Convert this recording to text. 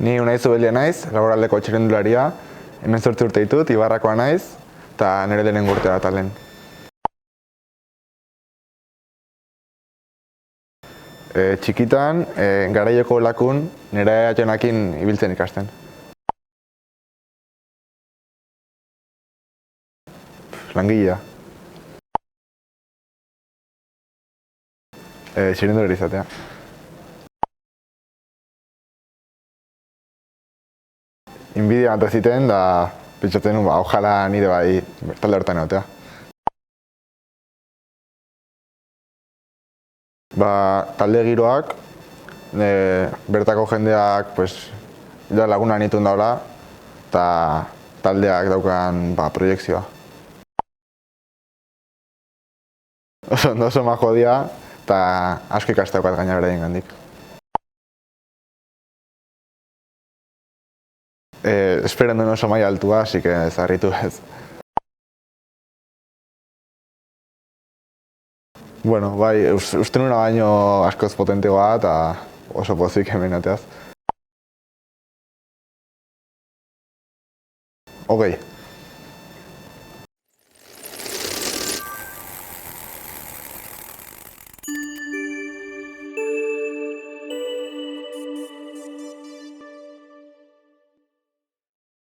Ni Unai Zubelia naiz, laboraldeko txirrindularia, 18 urte ditut, Ibarrakoa naiz, eta nire lehenengo urtea da talen. Txikitan, garaioko lakun, nire atxonakin ibiltzen ikasten. Langilea. Txirrindulari izatea. Inbidia bat eziten, da pentsatzen nuen, ojala nire bai talde hortan egotea. Talde giroak, bertako jendeak laguna nituen daula, eta taldeak daukan proiektzioa. Oso majo dia, eta asko ikasteukat gaina beraien gandik. Esperen duen oso maila altua, así que ez harritu ez. Bueno, bai, uste nuna baino askoz potentegoa eta oso pozik hemen ateaz. Hogei.